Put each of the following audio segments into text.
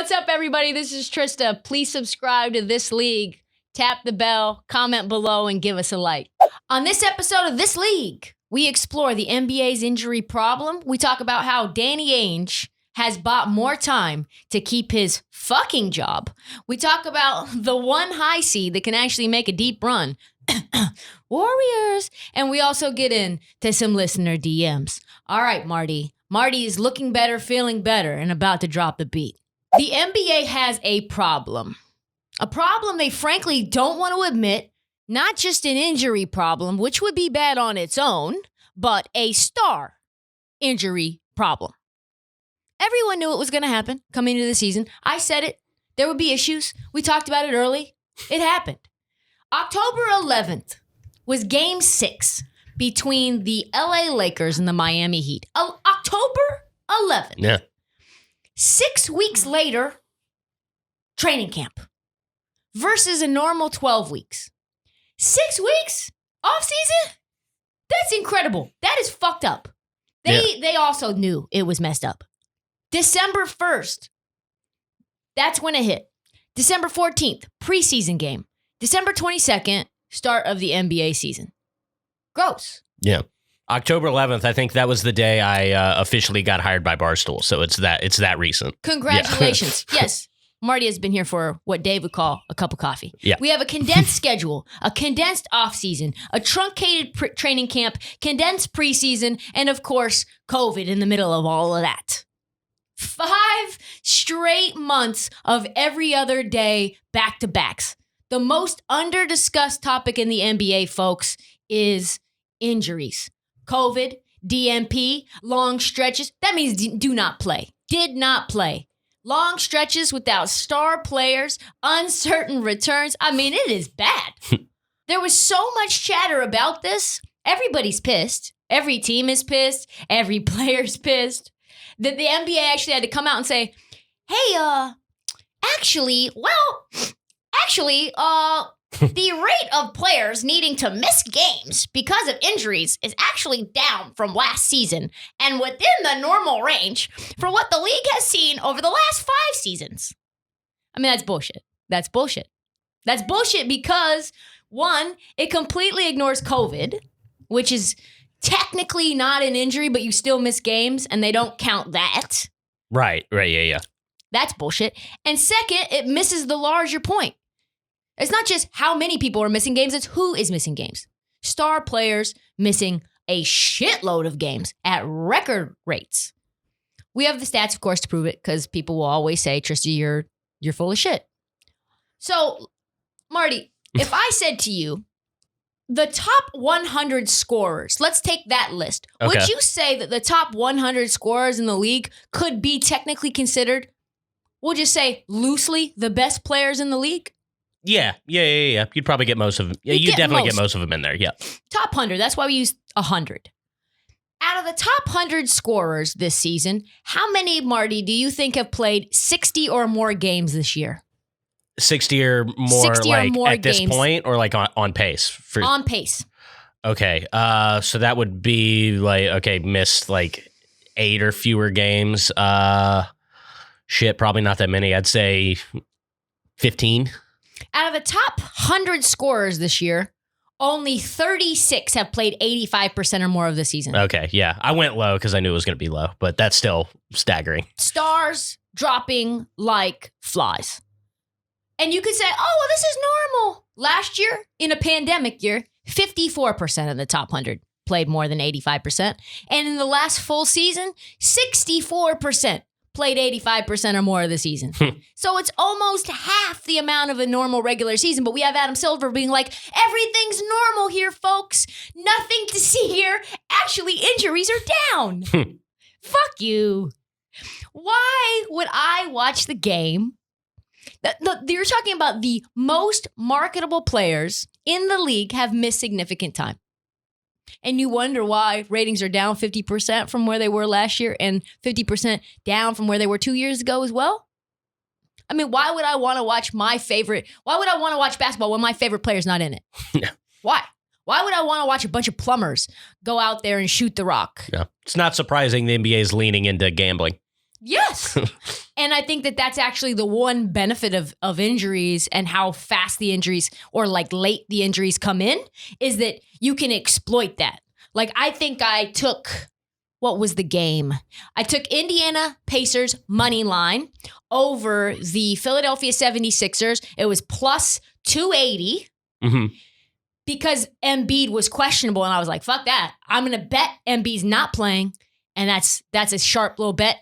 What's up, everybody? This is Trysta. Please subscribe to This League. Tap the bell, comment below, and give us a like. On this episode of This League, we explore the NBA's injury problem. We talk about how Danny Ainge has bought more time to keep his fucking job. We talk about the one high seed that can actually make a deep run. Warriors. And we also get into some listener DMs. All right, Marty. Marty is looking better, feeling better, and about to drop the beat. The NBA has a problem. A problem they frankly don't want to admit. Not just an injury problem, which would be bad on its own, but a star injury problem. Everyone knew it was going to happen coming into the season. I said it. There would be issues. We talked about it early. It happened. October 11th was Game 6 between the LA Lakers and the Miami Heat. October 11th. Yeah. 6 weeks later, training camp versus a normal 12 weeks. 6 weeks off season? That's incredible. That is fucked up. They also knew it was messed up. December 1st, that's when it hit. December 14th, preseason game. December 22nd, start of the NBA season. Gross. Yeah. October 11th, I think that was the day I officially got hired by Barstool. So it's that recent. Congratulations. Yeah. Yes. Marty has been here for what Dave would call a cup of coffee. Yeah. We have a condensed schedule, a condensed offseason, a truncated training camp, condensed preseason, and of course, COVID in the middle of all of that. 5 straight months of every other day back-to-backs. The most under-discussed topic in the NBA, folks, is injuries. COVID, DNP, long stretches. That means do not play. Did not play. Long stretches without star players, uncertain returns. I mean, it is bad. There was so much chatter about this. Everybody's pissed. Every team is pissed. Every player's pissed. That the NBA actually had to come out and say, hey, actually, the rate of players needing to miss games because of injuries is actually down from last season and within the normal range for what the league has seen over the last 5 seasons. I mean, that's bullshit. That's bullshit. That's bullshit because, one, it completely ignores COVID, which is technically not an injury, but you still miss games and they don't count that. Right, yeah. That's bullshit. And second, it misses the larger point. It's not just how many people are missing games, it's who is missing games. Star players missing a shitload of games at record rates. We have the stats, of course, to prove it, because people will always say, Tristy, you're full of shit. So, Marty, if I said to you, the top 100 scorers, let's take that list. Okay. Would you say that the top 100 scorers in the league could be technically considered, we'll just say loosely, the best players in the league? Yeah. You'd probably get most of them. Yeah, you'd definitely get most of them in there, yeah. Top 100, that's why we use 100. Out of the top 100 scorers this season, how many, Marty, do you think have played 60 or more games this year? 60 or more, 60 like, or more at games. This point, or like on pace? On pace. Okay, so that would be like, missed like 8 or fewer games. Probably not that many. I'd say 15. Out of the top 100 scorers this year, only 36 have played 85% or more of the season. Okay, yeah. I went low because I knew it was going to be low, but that's still staggering. Stars dropping like flies. And you could say, oh, well, this is normal. Last year, in a pandemic year, 54% of the top 100 played more than 85%. And in the last full season, 64% played 85% or more of the season. So it's almost half the amount of a normal regular season. But we have Adam Silver being like, everything's normal here, folks. Nothing to see here. Actually, injuries are down. Fuck you. Why would I watch the game? You're talking about the most marketable players in the league have missed significant time. And you wonder why ratings are down 50% from where they were last year and 50% down from where they were 2 years ago as well? I mean, why would I want to watch why would I want to watch basketball when my favorite player's not in it? Why? Why would I want to watch a bunch of plumbers go out there and shoot the rock? Yeah. It's not surprising the NBA is leaning into gambling. Yes. And I think that that's actually the one benefit of injuries and how fast the injuries or like late the injuries come in is that you can exploit that. Like I think I took, what was the game? I took Indiana Pacers money line over the Philadelphia 76ers. It was plus 280 because Embiid was questionable. And I was like, fuck that. I'm going to bet Embiid's not playing. And that's a sharp little bet.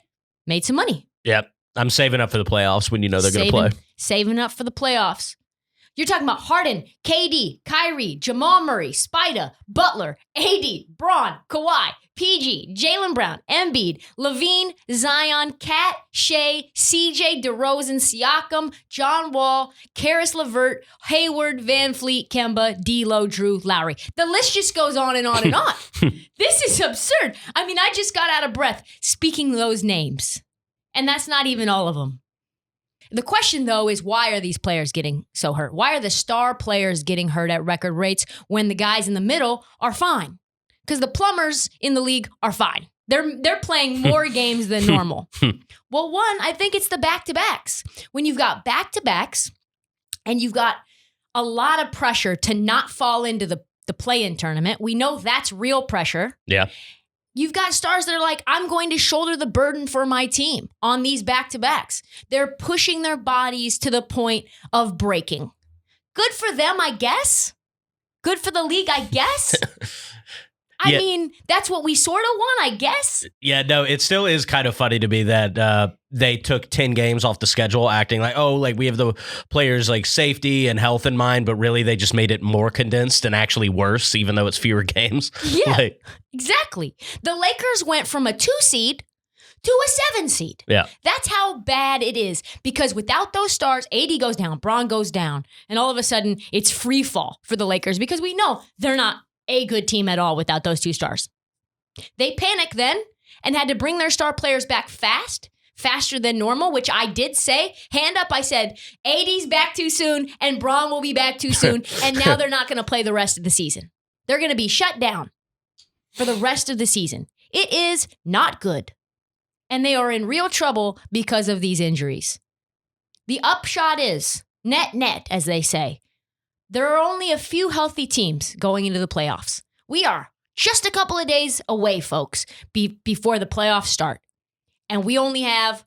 Made some money. Yep. I'm saving up for the playoffs when you know they're going to play. Saving up for the playoffs. You're talking about Harden, KD, Kyrie, Jamal Murray, Spida, Butler, AD, Braun, Kawhi, PG, Jaylen Brown, Embiid, Levine, Zion, Kat, Shea, CJ, DeRozan, Siakam, John Wall, Karis LeVert, Hayward, Van Fleet, Kemba, D'Lo, Drew, Lowry. The list just goes on and on and on. This is absurd. I mean, I just got out of breath speaking those names. And that's not even all of them. The question, though, is why are these players getting so hurt? Why are the star players getting hurt at record rates when the guys in the middle are fine? Because the plumbers in the league are fine. They're playing more games than normal. Well, one, I think it's the back-to-backs. When you've got back-to-backs and you've got a lot of pressure to not fall into the play-in tournament, we know that's real pressure. Yeah. You've got stars that are like, I'm going to shoulder the burden for my team on these back-to-backs. They're pushing their bodies to the point of breaking. Good for them, I guess. Good for the league, I guess. I mean, that's what we sort of want, I guess. Yeah, no, it still is kind of funny to me that they took 10 games off the schedule acting like, oh, like we have the players like safety and health in mind, but really they just made it more condensed and actually worse, even though it's fewer games. Yeah, exactly. The Lakers went from a 2 seed to a 7 seed. Yeah. That's how bad it is because without those stars, AD goes down, Braun goes down, and all of a sudden it's free fall for the Lakers because we know they're not a good team at all without those 2 stars. They panicked then and had to bring their star players back faster than normal, which I did say. Hand up, I said, AD's back too soon and Braun will be back too soon. And now they're not going to play the rest of the season. They're going to be shut down for the rest of the season. It is not good. And they are in real trouble because of these injuries. The upshot is, net, as they say, there are only a few healthy teams going into the playoffs. We are just a couple of days away, folks, before the playoffs start. And we only have,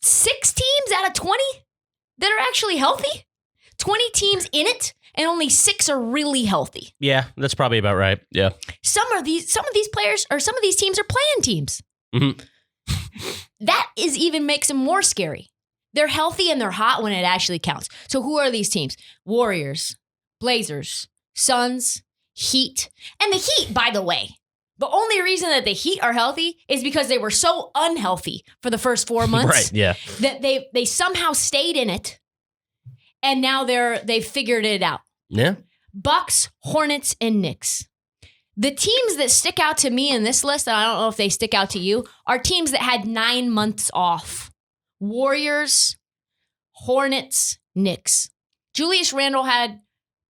6 teams out of 20 that are actually healthy? 20 teams in it, and only 6 are really healthy. Yeah, that's probably about right. Yeah. Some of these players or some of these teams are playing teams. That even makes them more scary. They're healthy and they're hot when it actually counts. So who are these teams? Warriors, Blazers, Suns, Heat. And the Heat, by the way, the only reason that the Heat are healthy is because they were so unhealthy for the first 4 months. Right, yeah. That they somehow stayed in it. And now they've figured it out. Yeah. Bucks, Hornets, and Knicks. The teams that stick out to me in this list, and I don't know if they stick out to you, are teams that had 9 months off. Warriors, Hornets, Knicks. Julius Randle had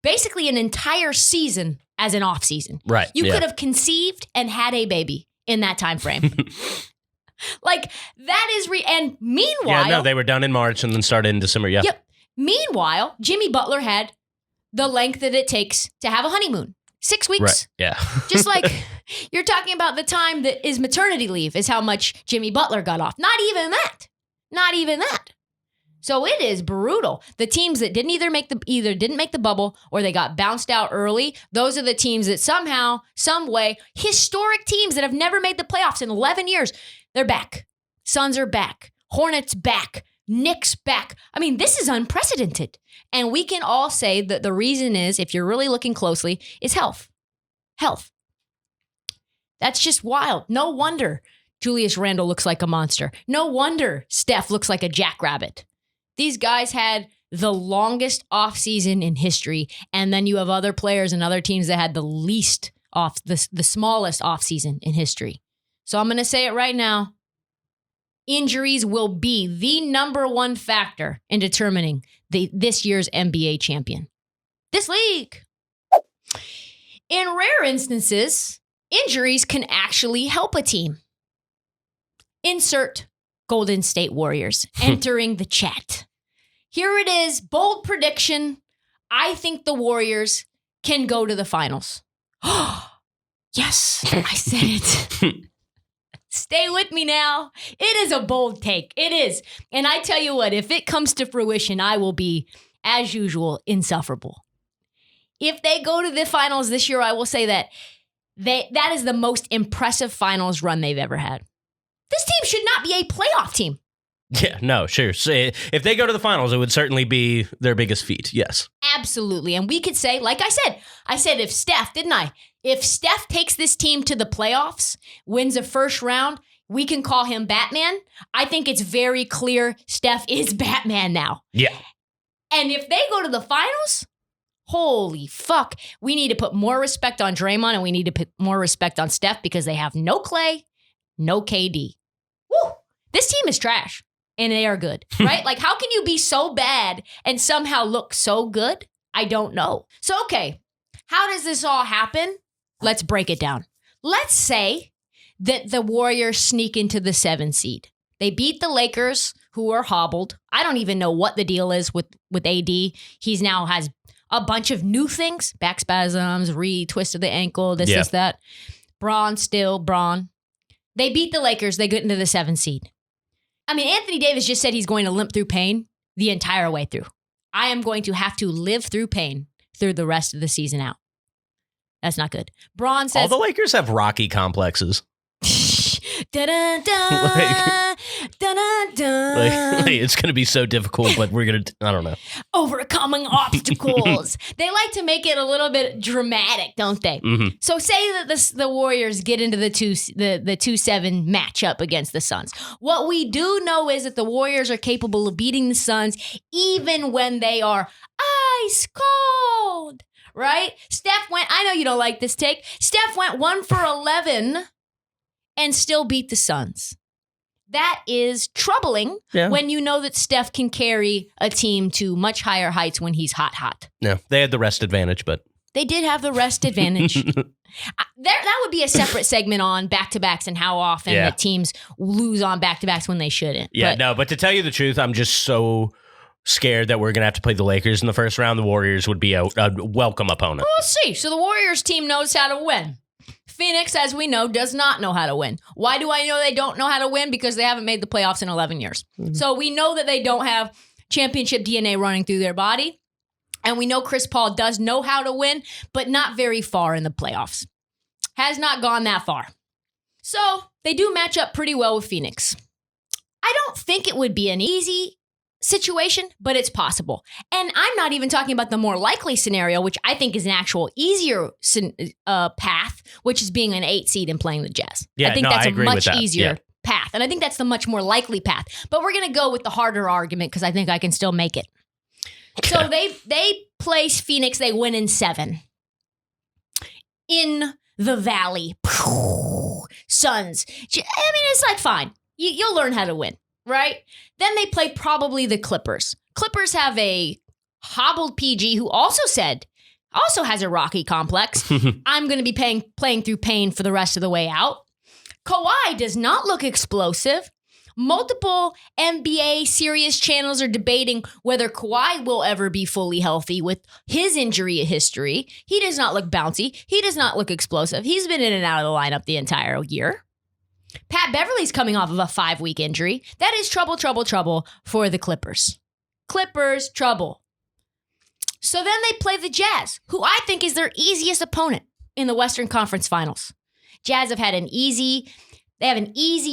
basically an entire season as an off season. Right. You could have conceived and had a baby in that time frame. Like that is and meanwhile, yeah, no, they were done in March and then started in December. Yeah. Yep. Meanwhile, Jimmy Butler had the length that it takes to have a honeymoon. 6 weeks. Right. Yeah. Just like you're talking about the time that is maternity leave is how much Jimmy Butler got off. Not even that. Not even that. So it is brutal. The teams that didn't didn't make the bubble or they got bounced out early, those are the teams that somehow, some way, historic teams that have never made the playoffs in 11 years, they're back. Suns are back. Hornets back. Knicks back. I mean, this is unprecedented. And we can all say that the reason is, if you're really looking closely, is health. Health. That's just wild. No wonder Julius Randle looks like a monster. No wonder Steph looks like a jackrabbit. These guys had the longest offseason in history, and then you have other players and other teams that had the smallest offseason in history. So I'm going to say it right now. Injuries will be the number one factor in determining this year's NBA champion. This league. In rare instances, injuries can actually help a team. Insert Golden State Warriors entering the chat. Here it is. Bold prediction. I think the Warriors can go to the finals. Yes, I said it. Stay with me now. It is a bold take. It is. And I tell you what, if it comes to fruition, I will be, as usual, insufferable. If they go to the finals this year, I will say that that is the most impressive finals run they've ever had. This team should not be a playoff team. Yeah, no, sure. So if they go to the finals, it would certainly be their biggest feat. Yes. Absolutely. And we could say, like I said, if Steph, didn't I? If Steph takes this team to the playoffs, wins a first round, we can call him Batman. I think it's very clear Steph is Batman now. Yeah. And if they go to the finals, holy fuck, we need to put more respect on Draymond and we need to put more respect on Steph because they have no Clay, no KD. Woo! This team is trash. And they are good, right? Like, how can you be so bad and somehow look so good? I don't know. So, okay, how does this all happen? Let's break it down. Let's say that the Warriors sneak into the 7 seed. They beat the Lakers, who are hobbled. I don't even know what the deal is with AD. He's now has a bunch of new things, back spasms, re-twisted the ankle, this, that. Braun. They beat the Lakers. They get into the 7 seed. I mean, Anthony Davis just said he's going to limp through pain the entire way through. I am going to have to live through pain through the rest of the season out. That's not good. Braun says... All the Lakers have Rocky complexes. It's going to be so difficult, but we're going to... I don't know. Overcoming obstacles. They like to make it a little bit dramatic, don't they? Mm-hmm. So say that the Warriors get into the 2-7 matchup against the Suns. What we do know is that the Warriors are capable of beating the Suns even when they are ice cold, right? Steph went... I know you don't like this take. Steph went 1 for 11... and still beat the Suns. That is troubling when you know that Steph can carry a team to much higher heights when he's hot. No, they had the rest advantage, but... They did have the rest advantage. That would be a separate segment on back-to-backs and how often the teams lose on backto-backs when they shouldn't. Yeah, but to tell you the truth, I'm just so scared that we're going to have to play the Lakers in the first round. The Warriors would be a welcome opponent. We'll see. So the Warriors team knows how to win. Phoenix, as we know, does not know how to win. Why do I know they don't know how to win? Because they haven't made the playoffs in 11 years. Mm-hmm. So we know that they don't have championship DNA running through their body. And we know Chris Paul does know how to win, but not very far in the playoffs. Has not gone that far. So they do match up pretty well with Phoenix. I don't think it would be an easy situation, but it's possible. And I'm not even talking about the more likely scenario, which I think is an actual easier path, which is being an 8 seed and playing the Jazz. I think that's a much easier path. And I think that's the much more likely path. But we're going to go with the harder argument because I think I can still make it. Okay. So they place Phoenix. They win in 7. In the Valley. Suns. I mean, it's like, fine. You'll learn how to win. Right? Then they play probably the Clippers. Clippers have a hobbled PG who also has a Rocky complex. I'm going to be playing through pain for the rest of the way out. Kawhi does not look explosive. Multiple NBA serious channels are debating whether Kawhi will ever be fully healthy with his injury history. He does not look bouncy. He does not look explosive. He's been in and out of the lineup the entire year. Pat Beverly's coming off of a 5-week injury. That is trouble for the Clippers. Clippers, trouble. So then they play the Jazz, who I think is their easiest opponent in the Western Conference Finals. Jazz have had an easy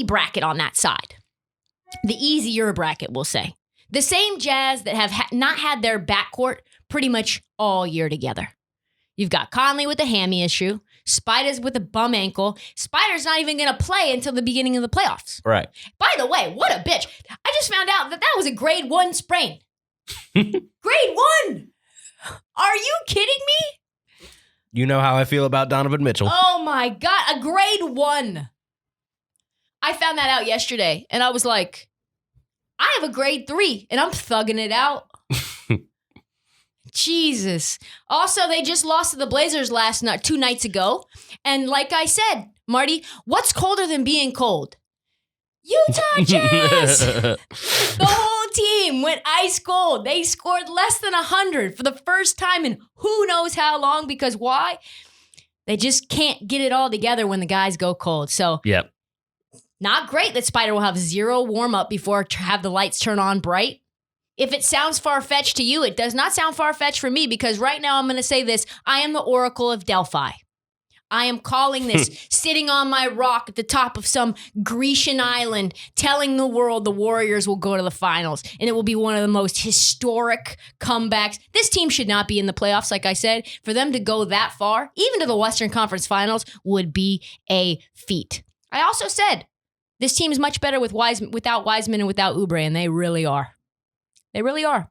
bracket on that side. The easier bracket, we'll say. The same Jazz that have not had their backcourt pretty much all year together. You've got Conley with a hammy issue. Spider's with a bum ankle. Spider's not even going to play until the beginning of the playoffs. Right. By the way, what a bitch. I just found out that was a grade 1 sprain. Grade 1! Are you kidding me? You know how I feel about Donovan Mitchell. Oh my God, a grade 1. I found that out yesterday, and I was like, I have a grade 3, and I'm thugging it out. Jesus. Also, they just lost to the Blazers 2 nights ago. And like I said, Marty, what's colder than being cold? Utah Jazz! The whole team went ice cold. They scored less than 100 for the first time in who knows how long, because why? They just can't get it all together when the guys go cold. So, yep. Not great that Spider will have zero warm-up before have the lights turn on bright. If it sounds far-fetched to you, it does not sound far-fetched for me, because right now I'm going to say this. I am the Oracle of Delphi. I am calling this sitting on my rock at the top of some Grecian island, telling the world the Warriors will go to the finals, and it will be one of the most historic comebacks. This team should not be in the playoffs, like I said. For them to go that far, even to the Western Conference Finals, would be a feat. I also said this team is much better without Wiseman and without Oubre, and they really are. They really are.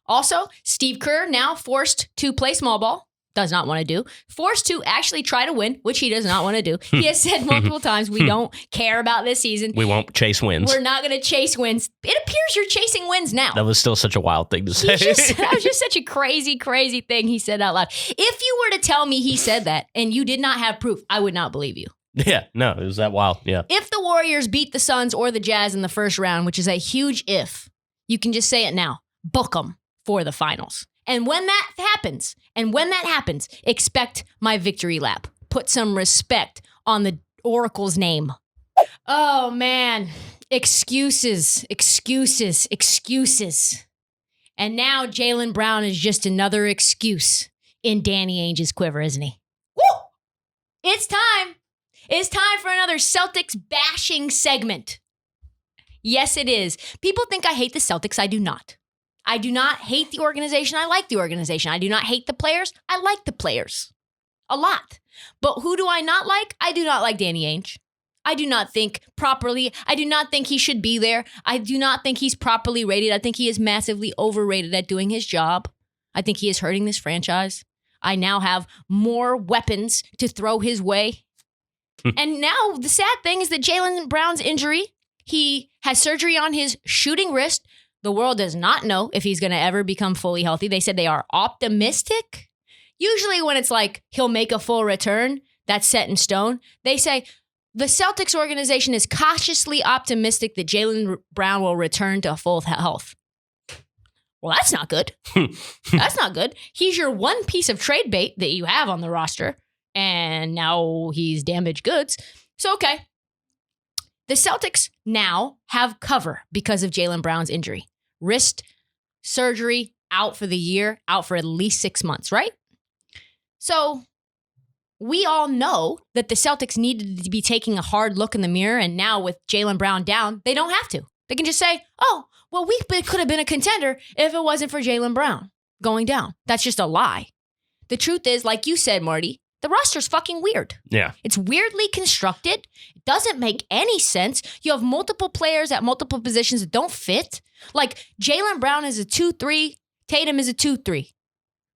Also, Steve Kerr now forced to play small ball. Does not want to do. Forced to actually try to win, which he does not want to do. He has said multiple times, we don't care about this season. We won't chase wins. We're not going to chase wins. It appears you're chasing wins now. That was still such a wild thing to say. That was just such a crazy, crazy thing he said out loud. If you were to tell me he said that and you did not have proof, I would not believe you. Yeah, no, it was that wild. Yeah. If the Warriors beat the Suns or the Jazz in the first round, which is a huge if, you can just say it now. Book them for the finals. And when that happens, expect my victory lap. Put some respect on the Oracle's name. Oh, man. Excuses. And now Jaylen Brown is just another excuse in Danny Ainge's quiver, isn't he? Woo! It's time. It's time for another Celtics bashing segment. Yes, it is. People think I hate the Celtics. I do not. I do not hate the organization. I like the organization. I do not hate the players. I like the players a lot. But who do I not like? I do not like Danny Ainge. I do not think properly. I do not think he should be there. I do not think he's properly rated. I think he is massively overrated at doing his job. I think he is hurting this franchise. I now have more weapons to throw his way. And now the sad thing is that Jaylen Brown's injury, he has surgery on his shooting wrist. The world does not know if he's going to ever become fully healthy. They said they are optimistic. Usually when it's like he'll make a full return, that's set in stone. They say the Celtics organization is cautiously optimistic that Jaylen Brown will return to full health. Well, that's not good. That's not good. He's your one piece of trade bait that you have on the roster, and now he's damaged goods. So, okay. The Celtics now have cover because of Jaylen Brown's injury. Wrist surgery, out for the year, out for at least 6 months, right? So we all know that the Celtics needed to be taking a hard look in the mirror, and now with Jaylen Brown down, they don't have to. They can just say, oh, well, we could have been a contender if it wasn't for Jaylen Brown going down. That's just a lie. The truth is, like you said, Marty, the roster's fucking weird. Yeah. It's weirdly constructed. It doesn't make any sense. You have multiple players at multiple positions that don't fit. Like, Jaylen Brown is a 2-3. Tatum is a 2-3.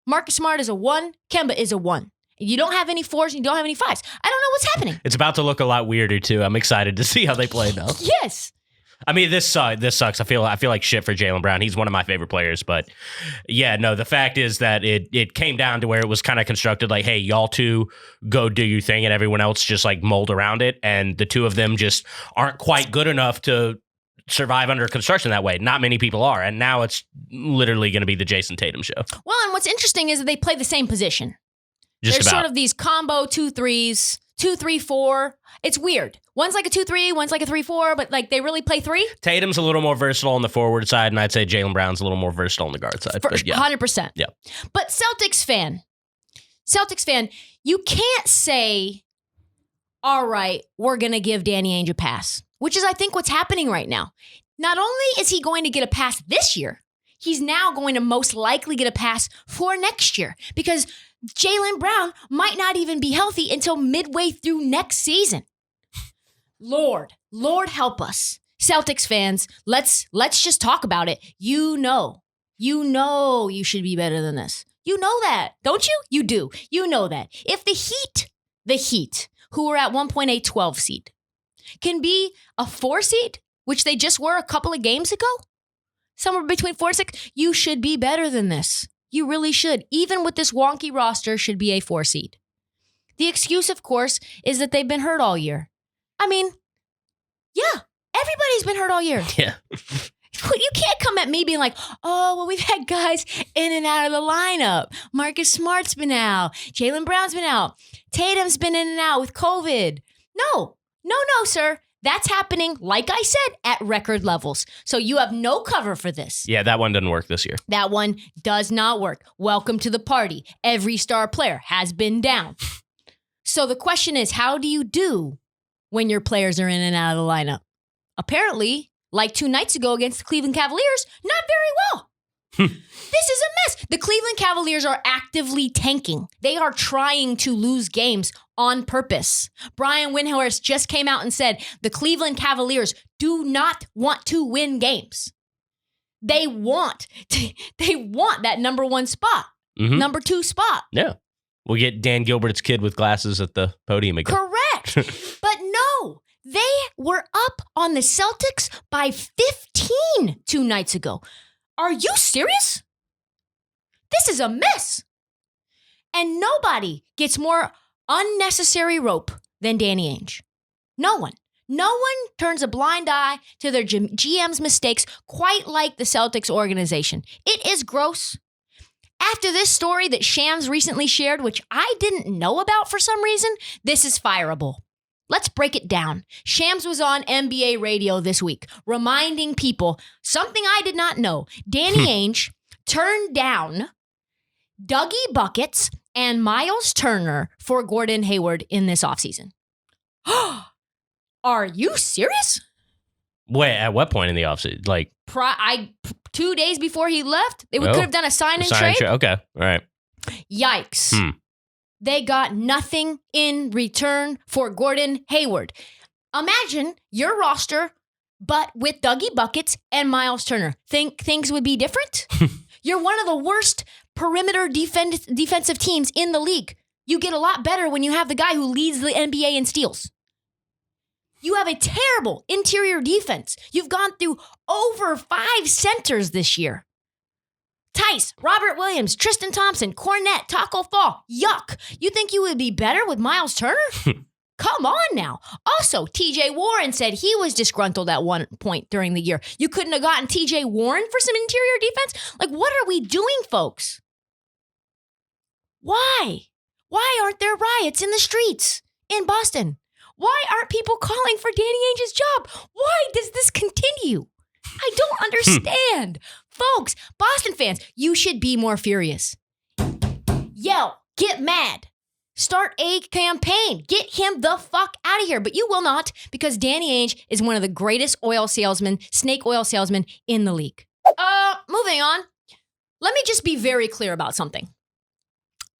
Marcus Smart is a 1. Kemba is a 1. You don't have any 4s and you don't have any 5s. I don't know what's happening. It's about to look a lot weirder, too. I'm excited to see how they play now. Yes. I mean, this sucks. I feel like shit for Jaylen Brown. He's one of my favorite players, but yeah, no, the fact is that it came down to where it was kind of constructed like, hey, y'all two go do your thing and everyone else just like mold around it. And the two of them just aren't quite good enough to survive under construction that way. Not many people are. And now it's literally going to be the Jason Tatum show. Well, and what's interesting is that they play the same position. Just There's about. sort of these combo 2-3s, 2-3-4. It's weird. One's like a 2-3, one's like a 3-4, but like they really play 3. Tatum's a little more versatile on the forward side, and I'd say Jaylen Brown's a little more versatile on the guard side. But yeah. 100%. Yeah. But Celtics fan, you can't say, all right, we're going to give Danny Ainge a pass, which is, I think, what's happening right now. Not only is he going to get a pass this year, he's now going to most likely get a pass for next year because Jaylen Brown might not even be healthy until midway through next season. Lord help us. Celtics fans, let's just talk about it. You know you should be better than this. You know that, don't you? You do. You know that. If the Heat, who were at 1.8 12 seed, can be a 4 seed, which they just were a couple of games ago, somewhere between 4 and 6, you should be better than this. You really should. Even with this wonky roster, should be a 4 seed. The excuse, of course, is that they've been hurt all year. I mean, Yeah. Everybody's been hurt all year. Yeah. You can't come at me being like, oh, well, we've had guys in and out of the lineup. Marcus Smart's been out. Jaylen Brown's been out. Tatum's been in and out with COVID. No, sir. That's happening, like I said, at record levels. So you have no cover for this. Yeah, that one doesn't work this year. That one does not work. Welcome to the party. Every star player has been down. So the question is, how do you do when your players are in and out of the lineup? Apparently, like 2 nights ago against the Cleveland Cavaliers, not very well. This is a mess. The Cleveland Cavaliers are actively tanking. They are trying to lose games on purpose. Brian Windhorst just came out and said the Cleveland Cavaliers do not want to win games. They want that number 1 spot, number 2 spot. Yeah. We'll get Dan Gilbert's kid with glasses at the podium again. Correct. But no, they were up on the Celtics by 15 2 nights ago. Are you serious? This is a mess. And nobody gets more unnecessary rope than Danny Ainge. No one. No one turns a blind eye to their GM's mistakes quite like the Celtics organization. It is gross. After this story that Shams recently shared, which I didn't know about for some reason, this is fireable. Let's break it down. Shams was on NBA radio this week, reminding people something I did not know. Danny Ainge turned down Dougie Buckets and Miles Turner for Gordon Hayward in this offseason. Are you serious? Wait, at what point in the offseason? Like 2 days before he left, they could have done a sign and trade. Okay, all right. Yikes. They got nothing in return for Gordon Hayward. Imagine your roster, but with Dougie Buckets and Miles Turner. Think things would be different? You're one of the worst perimeter defensive teams in the league. You get a lot better when you have the guy who leads the NBA in steals. You have a terrible interior defense. You've gone through over 5 centers this year. Tice, Robert Williams, Tristan Thompson, Cornette, Taco Fall. Yuck. You think you would be better with Miles Turner? Come on now. Also, TJ Warren said he was disgruntled at one point during the year. You couldn't have gotten TJ Warren for some interior defense? Like, what are we doing, folks? Why? Why aren't there riots in the streets in Boston? Why aren't people calling for Danny Ainge's job? Why does this continue? I don't understand. Folks, Boston fans, you should be more furious. Yell, get mad. Start a campaign. Get him the fuck out of here. But you will not, because Danny Ainge is one of the greatest snake oil salesmen in the league. Moving on. Let me just be very clear about something.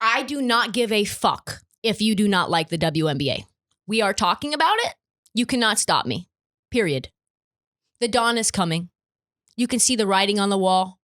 I do not give a fuck if you do not like the WNBA. We are talking about it. You cannot stop me. Period. The dawn is coming. You can see the writing on the wall.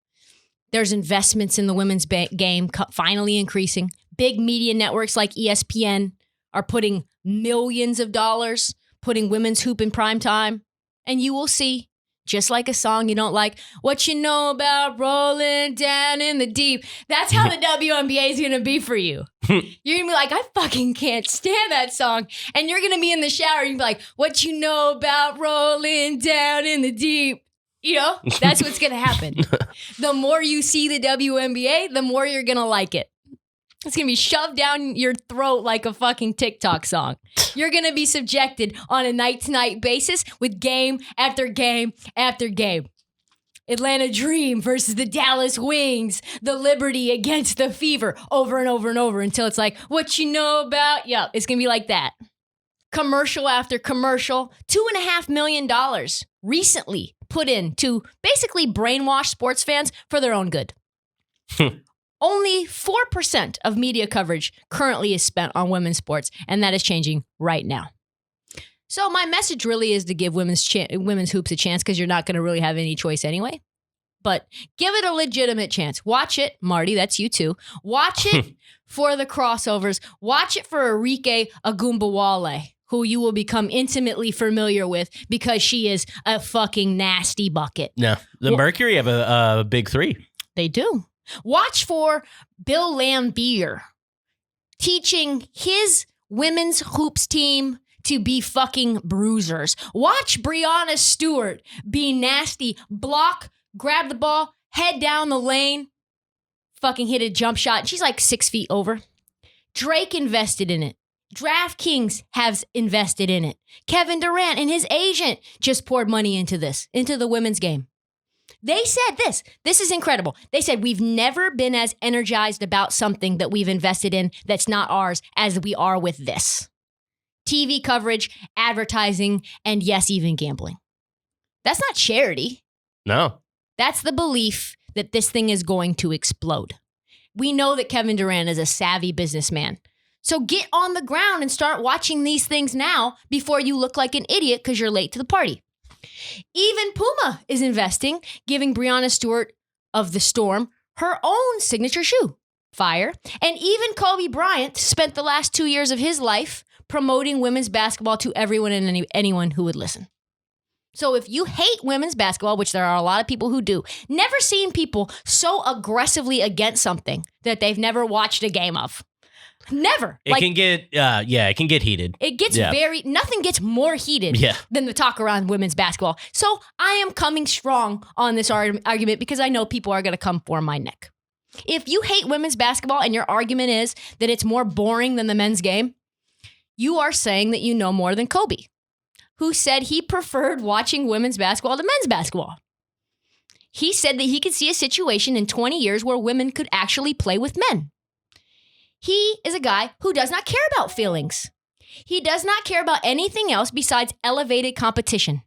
There's investments in the women's game finally increasing. Big media networks like ESPN are putting millions of dollars, putting women's hoop in prime time. And you will see, just like a song you don't like, what you know about rolling down in the deep. That's how the WNBA is going to be for you. You're going to be like, I fucking can't stand that song. And you're going to be in the shower and be like, what you know about rolling down in the deep. You know, that's what's going to happen. The more you see the WNBA, the more you're going to like it. It's going to be shoved down your throat like a fucking TikTok song. You're going to be subjected on a night-to-night basis with game after game after game. Atlanta Dream versus the Dallas Wings, the Liberty against the Fever, over and over and over until it's like, what you know about? Yeah, it's going to be like that. Commercial after commercial, $2.5 million recently put in to basically brainwash sports fans for their own good. Only 4% of media coverage currently is spent on women's sports, and that is changing right now. So my message really is to give women's hoops a chance, because you're not going to really have any choice anyway. But give it a legitimate chance. Watch it. Marty, that's you too. Watch it for the crossovers. Watch it for Arike Agumbawale, who you will become intimately familiar with because she is a fucking nasty bucket. No, the Mercury have a big three. They do. Watch for Bill Laimbeer teaching his women's hoops team to be fucking bruisers. Watch Breanna Stewart be nasty, block, grab the ball, head down the lane, fucking hit a jump shot. She's like 6 feet over. Drake invested in it. DraftKings has invested in it. Kevin Durant and his agent just poured money into this, into the women's game. They said this. This is incredible. They said, we've never been as energized about something that we've invested in that's not ours as we are with this. TV coverage, advertising, and yes, even gambling. That's not charity. No. That's the belief that this thing is going to explode. We know that Kevin Durant is a savvy businessman. So get on the ground and start watching these things now before you look like an idiot because you're late to the party. Even Puma is investing, giving Breanna Stewart of the Storm her own signature shoe, Fire. And even Kobe Bryant spent the last 2 years of his life promoting women's basketball to everyone and anyone who would listen. So if you hate women's basketball, which there are a lot of people who do, never seen people so aggressively against something that they've never watched a game of. Never. It can get, it can get heated. It gets nothing gets more heated than the talk around women's basketball. So I am coming strong on this argument because I know people are going to come for my neck. If you hate women's basketball and your argument is that it's more boring than the men's game, you are saying that you know more than Kobe, who said he preferred watching women's basketball to men's basketball. He said that he could see a situation in 20 years where women could actually play with men. He is a guy who does not care about feelings. He does not care about anything else besides elevated competition.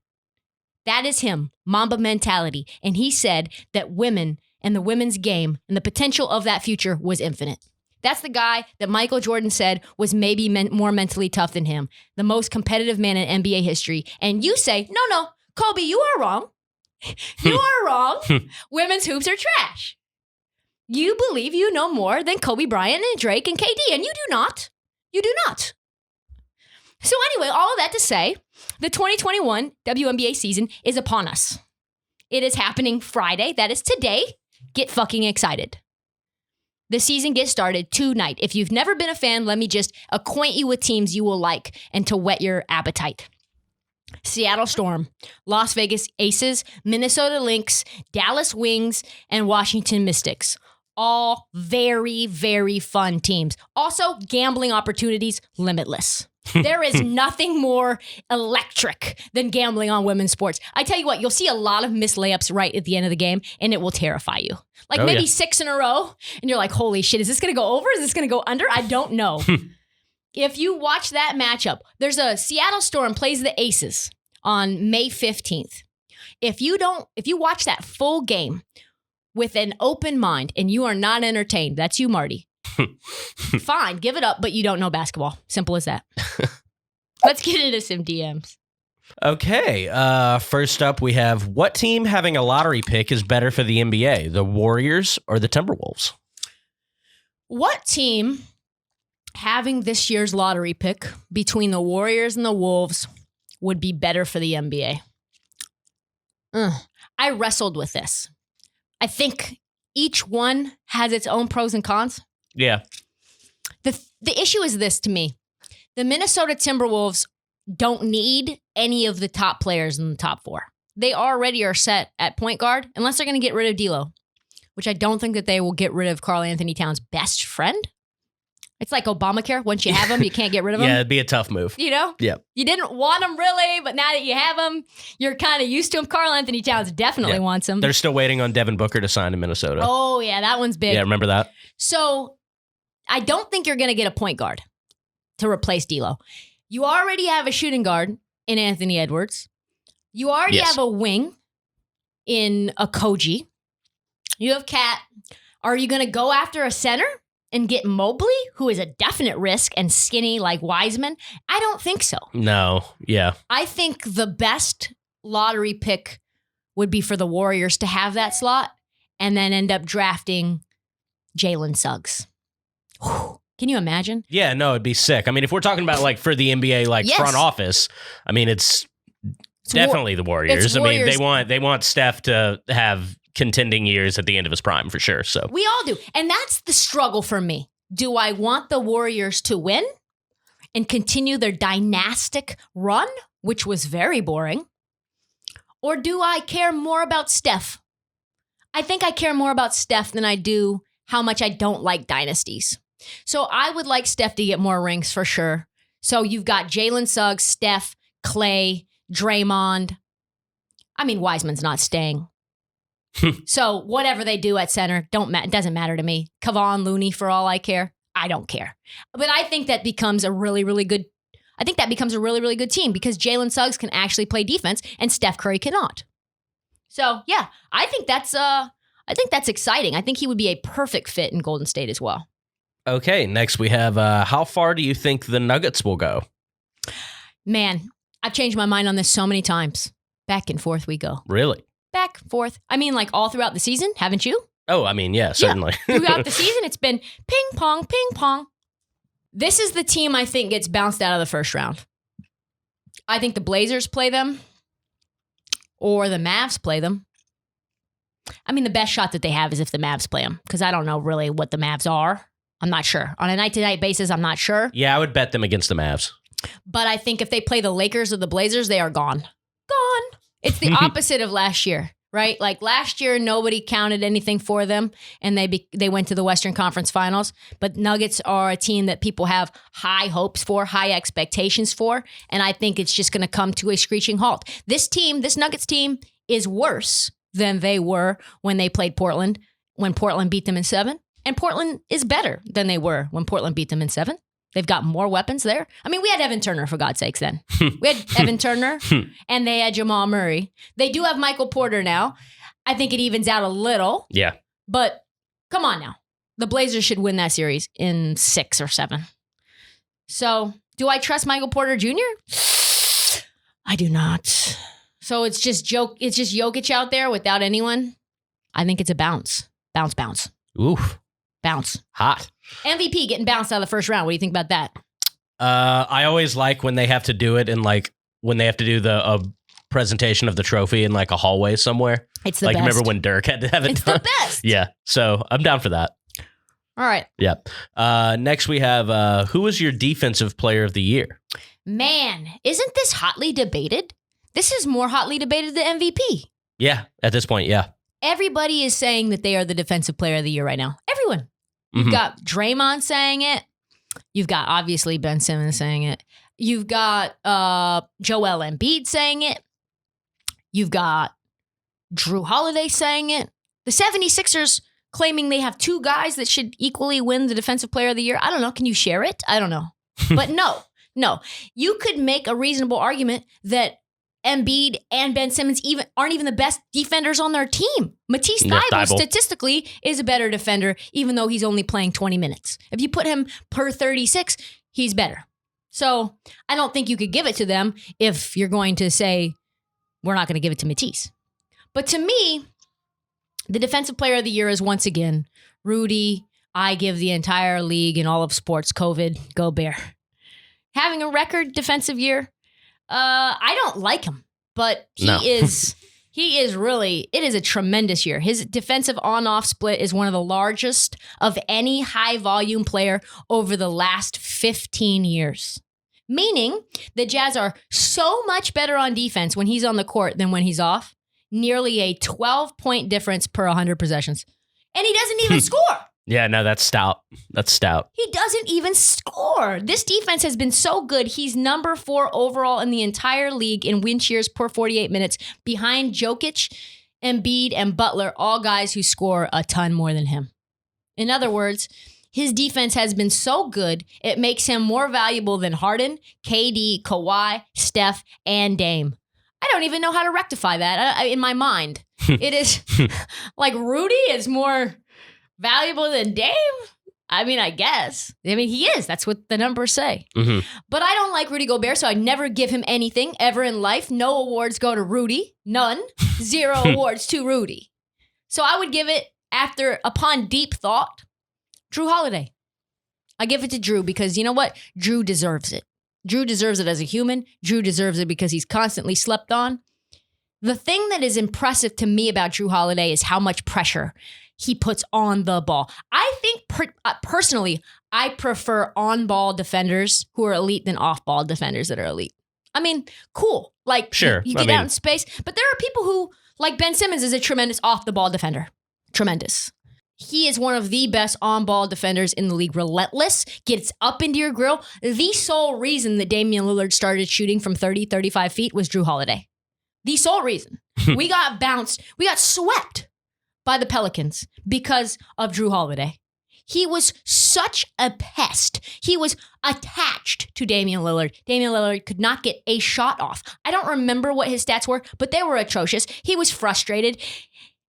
That is him, Mamba mentality. And he said that women and the women's game and the potential of that future was infinite. That's the guy that Michael Jordan said was maybe more mentally tough than him, the most competitive man in NBA history. And you say, no, Kobe, you are wrong. You are wrong. Women's hoops are trash. You believe you know more than Kobe Bryant and Drake and KD, and you do not. You do not. So anyway, all of that to say, the 2021 WNBA season is upon us. It is happening Friday. That is today. Get fucking excited. The season gets started tonight. If you've never been a fan, let me just acquaint you with teams you will like and to whet your appetite. Seattle Storm, Las Vegas Aces, Minnesota Lynx, Dallas Wings, and Washington Mystics. All very, very fun teams. Also, gambling opportunities limitless. There is nothing more electric than gambling on women's sports. I tell you what, you'll see a lot of missed layups right at the end of the game, and it will terrify you. Like maybe 6 in a row, and you're like, holy shit, is this going to go over? Is this going to go under? I don't know. If you watch that matchup, there's a Seattle Storm plays the Aces on May 15th. If you watch that full game with an open mind and you are not entertained, that's you, Marty. Fine, give it up, but you don't know basketball. Simple as that. Let's get into some DMs. Okay, first up we have, what team having a lottery pick is better for the NBA, the Warriors or the Timberwolves? What team having this year's lottery pick between the Warriors and the Wolves would be better for the NBA? I wrestled with this. I think each one has its own pros and cons. Yeah. The issue is this to me. The Minnesota Timberwolves don't need any of the top players in the top 4. They already are set at point guard unless they're going to get rid of D'Lo, which I don't think that they will get rid of Karl Anthony Towns' best friend. It's like Obamacare. Once you have them, you can't get rid of them. Yeah, it'd be a tough move. You know? Yeah. You didn't want them really, but now that you have them, you're kind of used to them. Karl Anthony Towns definitely wants them. They're still waiting on Devin Booker to sign in Minnesota. Oh, yeah, that one's big. Yeah, remember that? So I don't think you're going to get a point guard to replace D'Lo. You already have a shooting guard in Anthony Edwards. You already have a wing in a Koji. You have Cat. Are you going to go after a center and get Mobley, who is a definite risk and skinny like Wiseman? I don't think so. No, yeah. I think the best lottery pick would be for the Warriors to have that slot and then end up drafting Jalen Suggs. Whew. Can you imagine? Yeah, no, it'd be sick. I mean, if we're talking about like for the NBA, like front office, I mean, it's definitely the Warriors. I mean, they want Steph to have contending years at the end of his prime for sure. So we all do. And that's the struggle for me. Do I want the Warriors to win? and continue their dynastic run, which was very boring? Or do I care more about Steph? I think I care more about Steph than I do how much I don't like dynasties. So I would like Steph to get more rings for sure. So you've got Jalen Suggs, Steph, Clay, Draymond. I mean, Wiseman's not staying. So whatever they do at center, it doesn't matter to me. Kevon Looney, for all I care, I don't care. But I think that becomes a really, really good. I think that becomes a really, really good team because Jalen Suggs can actually play defense and Steph Curry cannot. So yeah, I think that's exciting. I think he would be a perfect fit in Golden State as well. Okay, next we have how far do you think the Nuggets will go? Man, I've changed my mind on this so many times. Back and forth we go. Really? Back, forth. I mean, like all throughout the season, haven't you? Oh, I mean, yeah, certainly. Yeah. Throughout the season, it's been ping pong, ping pong. This is the team I think gets bounced out of the first round. I think the Blazers play them or the Mavs play them. I mean, the best shot that they have is if the Mavs play them because I don't know really what the Mavs are. I'm not sure. On a night-to-night basis, I'm not sure. Yeah, I would bet them against the Mavs. But I think if they play the Lakers or the Blazers, they are gone. Gone. It's the opposite of last year, right? Like last year, nobody counted anything for them, and they went to the Western Conference Finals. But Nuggets are a team that people have high hopes for, high expectations for, and I think it's just going to come to a screeching halt. This Nuggets team is worse than they were when they played Portland, when Portland beat them in 7. And Portland is better than they were when Portland beat them in 7. They've got more weapons there. I mean, we had Evan Turner, for God's sakes, then. We had Evan Turner, and they had Jamal Murray. They do have Michael Porter now. I think it evens out a little. Yeah. But come on now. The Blazers should win that series in 6 or 7. So do I trust Michael Porter Jr.? I do not. So it's just Jokic out there without anyone. I think it's a bounce. Bounce. Oof. Bounce. Hot. MVP getting bounced out of the first round. What do you think about that? I always like when they have to do it in when they have to do the presentation of the trophy in like a hallway somewhere. It's the best. Remember when Dirk had to have it It's done? the best. Yeah. So I'm down for that. All right. Yeah. Next we have who was your defensive player of the year? Man, isn't this hotly debated? This is more hotly debated than MVP. Yeah. At this point, yeah. Everybody is saying that they are the defensive player of the year right now. Everyone. You've got Draymond saying it. You've got, obviously, Ben Simmons saying it. You've got Joel Embiid saying it. You've got Drew Holiday saying it. The 76ers claiming they have 2 guys that should equally win the defensive player of the year. I don't know. Can you share it? I don't know. But no. You could make a reasonable argument that Embiid and Ben Simmons aren't even the best defenders on their team. Matisse Thybulle statistically is a better defender, even though he's only playing 20 minutes. If you put him per 36, he's better. So I don't think you could give it to them if you're going to say, we're not going to give it to Matisse. But to me, the defensive player of the year is once again, Rudy. I give the entire league and all of sports COVID, Gobert. Having a record defensive year, I don't like him, but he is really, it is a tremendous year. His defensive on-off split is one of the largest of any high-volume player over the last 15 years. Meaning the Jazz are so much better on defense when he's on the court than when he's off. Nearly a 12-point difference per 100 possessions. And he doesn't even score. Yeah, no, that's stout. He doesn't even score. This defense has been so good. He's number 4 overall in the entire league in win shares per 48 minutes, behind Jokic, Embiid, and Butler, all guys who score a ton more than him. In other words, his defense has been so good, it makes him more valuable than Harden, KD, Kawhi, Steph, and Dame. I don't even know how to rectify that in my mind. It is like Rudy is more valuable than Dame? I mean, I guess. I mean, he is. That's what the numbers say. Mm-hmm. But I don't like Rudy Gobert, so I never give him anything ever in life. No awards go to Rudy. None. 0 awards to Rudy. So I would give it, upon deep thought, Drew Holiday. I give it to Drew because you know what? Drew deserves it. Drew deserves it as a human. Drew deserves it because he's constantly slept on. The thing that is impressive to me about Drew Holiday is how much pressure he puts on the ball. I think personally, I prefer on-ball defenders who are elite than off-ball defenders that are elite. I mean, cool. Like, Sure. you get out in space. But there are people who, like Ben Simmons is a tremendous off-the-ball defender. Tremendous. He is one of the best on-ball defenders in the league. Relentless, gets up into your grill. The sole reason that Damian Lillard started shooting from 30, 35 feet was Drew Holiday. The sole reason. We got bounced. We got swept by the Pelicans because of Drew Holiday. He was such a pest. He was attached to Damian Lillard. Damian Lillard could not get a shot off. I don't remember what his stats were, but they were atrocious. He was frustrated.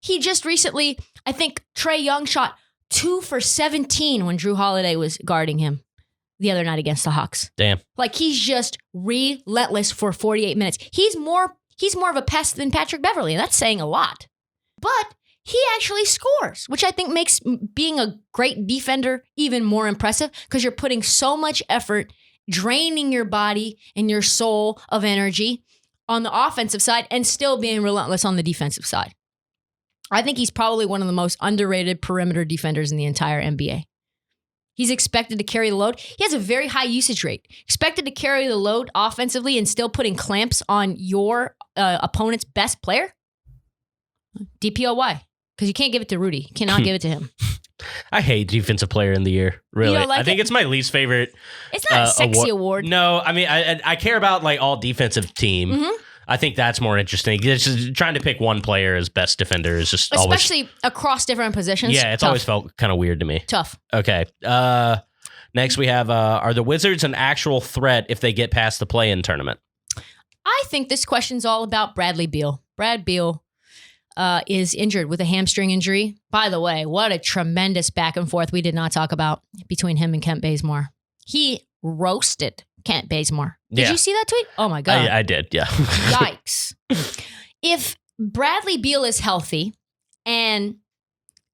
He just recently, I think Trae Young shot 2 for 17 when Drew Holiday was guarding him the other night against the Hawks. Damn. Like, he's just relentless for 48 minutes. He's more of a pest than Patrick Beverley, and that's saying a lot. But he actually scores, which I think makes being a great defender even more impressive because you're putting so much effort, draining your body and your soul of energy on the offensive side and still being relentless on the defensive side. I think he's probably one of the most underrated perimeter defenders in the entire NBA. He's expected to carry the load. He has a very high usage rate. Expected to carry the load offensively and still putting clamps on your opponent's best player? DPOY. Because you can't give it to Rudy. You cannot give it to him. I hate Defensive Player in the Year. Really, You don't like I think it? it's my least favorite. It's not a sexy award. No, I mean I care about like all defensive team. Mm-hmm. I think that's more interesting. It's just trying to pick one player as best defender is just Especially across different positions. Yeah, it's tough. always felt kind of weird to me. Tough. Okay. Next we have are the Wizards an actual threat if they get past the play-in tournament? I think this question's all about Bradley Beal. Brad Beal is injured with a hamstring injury. By the way, what a tremendous back and forth we did not talk about between him and Kent Bazemore. He roasted Kent Bazemore. Did you see that tweet? Oh my God. I did, yeah. Yikes. If Bradley Beal is healthy and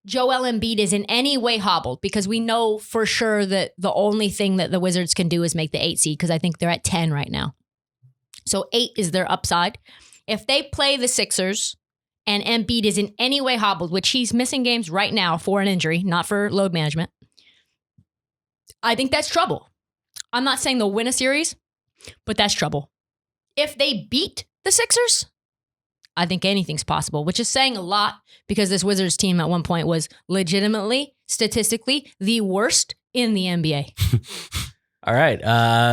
Joel Embiid is in any way hobbled, because we know for sure that the only thing that the Wizards can do is make the 8 seed, because I think they're at 10 right now. So 8 is their upside. If they play the Sixers and Embiid is in any way hobbled, which he's missing games right now for an injury, not for load management, I think that's trouble. I'm not saying they'll win a series, but that's trouble. If they beat the Sixers, I think anything's possible, which is saying a lot because this Wizards team at one point was legitimately, statistically, the worst in the NBA. All right.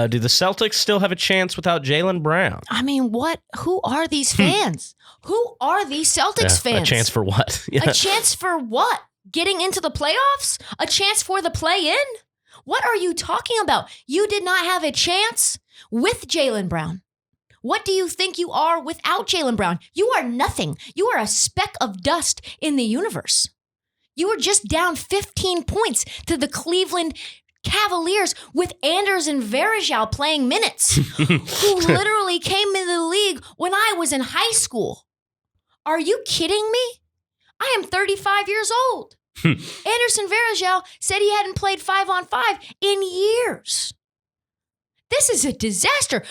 Do the Celtics still have a chance without Jaylen Brown? I mean, what? Who are these fans? Who are these Celtics fans? A chance for what? A chance for what? Getting into the playoffs? A chance for the play-in? What are you talking about? You did not have a chance with Jaylen Brown. What do you think you are without Jaylen Brown? You are nothing. You are a speck of dust in the universe. You were just down 15 points to the Cleveland Cavaliers with Anders and Varejao playing minutes, who literally came into the league when I was in high school. Are you kidding me? I am 35 years old. Anderson Varejao said he hadn't played 5-on-5 in years. This is a disaster.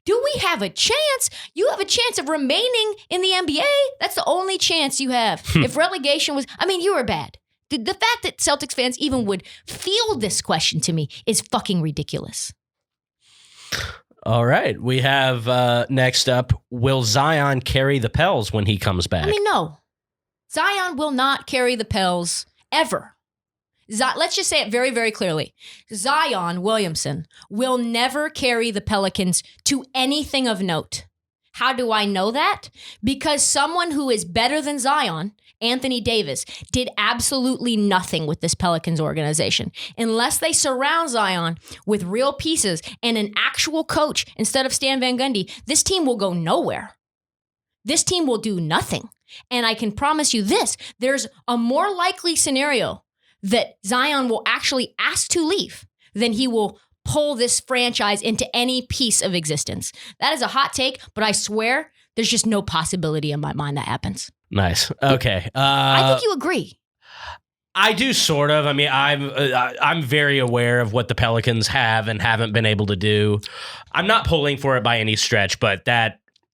Do we have a chance? You have a chance of remaining in the NBA. That's the only chance you have. If relegation was, I mean, you were bad. The fact that Celtics fans even would field this question to me is fucking ridiculous. All right. We have next up, will Zion carry the Pels when he comes back? I mean, no. Zion will not carry the Pels ever. Let's just say it very, very clearly. Zion Williamson will never carry the Pelicans to anything of note. How do I know that? Because someone who is better than Zion, Anthony Davis, did absolutely nothing with this Pelicans organization. Unless they surround Zion with real pieces and an actual coach instead of Stan Van Gundy, this team will go nowhere. This team will do nothing. And I can promise you this, there's a more likely scenario that Zion will actually ask to leave than he will pull this franchise into any piece of existence. That is a hot take, but I swear there's just no possibility in my mind that happens. Nice. Okay. I think you agree. I do sort of. I mean, I'm very aware of what the Pelicans have and haven't been able to do. I'm not pulling for it by any stretch, but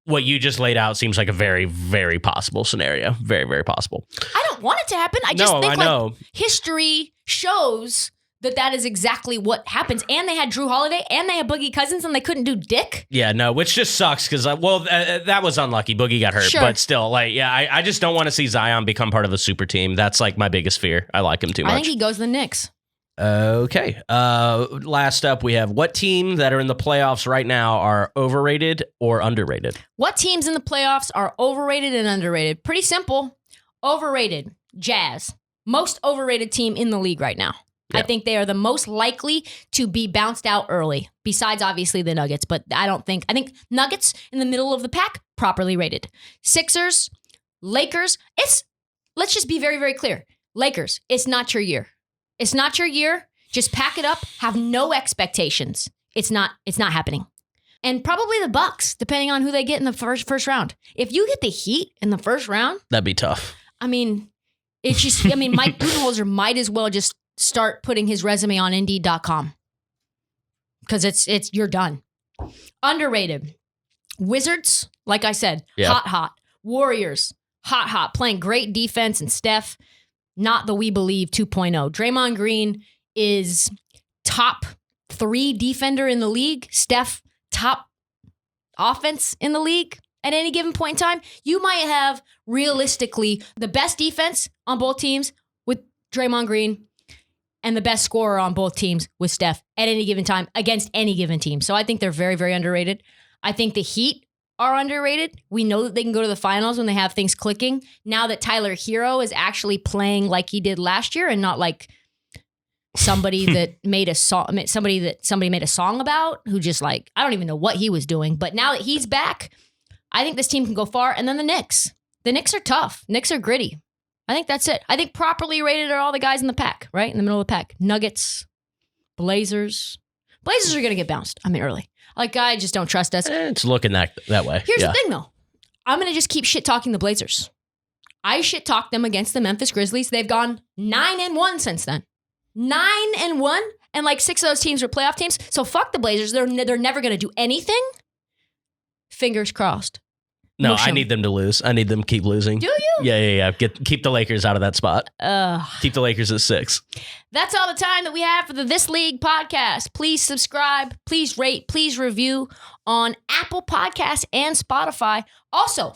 what you just laid out seems like a very, very possible scenario. Very, very possible. I don't want it to happen. I just think history shows that is exactly what happens. And they had Drew Holiday and they had Boogie Cousins and they couldn't do dick. Yeah, no, which just sucks because, that was unlucky. Boogie got hurt. Sure. But still, I just don't want to see Zion become part of a super team. That's like my biggest fear. I like him too much. I think he goes to the Knicks. Okay. Last up, we have what team that are in the playoffs right now are overrated or underrated? What teams in the playoffs are overrated and underrated? Pretty simple. Overrated. Jazz. Most overrated team in the league right now. Yep. I think they are the most likely to be bounced out early, besides obviously the Nuggets. But I think Nuggets in the middle of the pack, properly rated. Sixers, Lakers. Let's just be very, very clear. Lakers, it's not your year. It's not your year. Just pack it up. Have no expectations. It's not happening. And probably the Bucks, depending on who they get in the first round. If you get the Heat in the first round, that'd be tough. I mean, it's just. I mean, Mike Budenholzer might as well just start putting his resume on Indeed.com because it's you're done. Underrated. Wizards, like I said, hot. Warriors, hot, playing great defense, and Steph, not the we believe 2.0. Draymond Green is top 3 defender in the league. Steph, top offense in the league at any given point in time. You might have realistically the best defense on both teams with Draymond Green and the best scorer on both teams with Steph at any given time against any given team. So I think they're very, very underrated. I think the Heat are underrated. We know that they can go to the finals when they have things clicking. Now that Tyler Hero is actually playing like he did last year and not like somebody that made a song, somebody made a song about, who just like, I don't even know what he was doing. But now that he's back, I think this team can go far. And then the Knicks. The Knicks are tough. Knicks are gritty. I think that's it. I think properly rated are all the guys in the pack, right? In the middle of the pack. Nuggets, Blazers. Blazers are going to get bounced. I mean, early. Like, I just don't trust us. It's looking that way. Here's the thing, though. I'm going to just keep shit-talking the Blazers. I shit-talked them against the Memphis Grizzlies. They've gone 9-1 since then. 9-1, and like 6 of those teams were playoff teams. So fuck the Blazers. They're never going to do anything. Fingers crossed. No, I need them to lose. I need them to keep losing. Do you? Yeah. Keep the Lakers out of that spot. Keep the Lakers at 6. That's all the time that we have for the This League podcast. Please subscribe. Please rate. Please review on Apple Podcasts and Spotify. Also,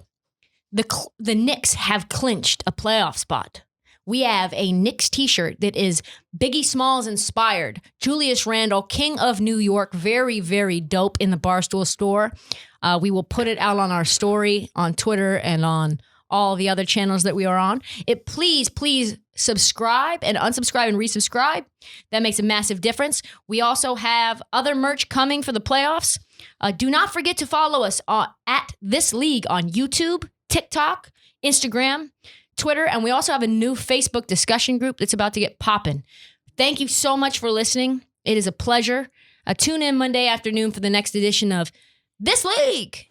the Knicks have clinched a playoff spot. We have a Knicks t-shirt that is Biggie Smalls inspired. Julius Randle, King of New York. Very, very dope in the Barstool store. We will put it out on our story on Twitter and on all the other channels that we are on. Please subscribe and unsubscribe and resubscribe. That makes a massive difference. We also have other merch coming for the playoffs. Do not forget to follow us at This League on YouTube, TikTok, Instagram, Twitter, and we also have a new Facebook discussion group that's about to get popping. Thank you so much for listening. It is a pleasure. Tune in Monday afternoon for the next edition of This League.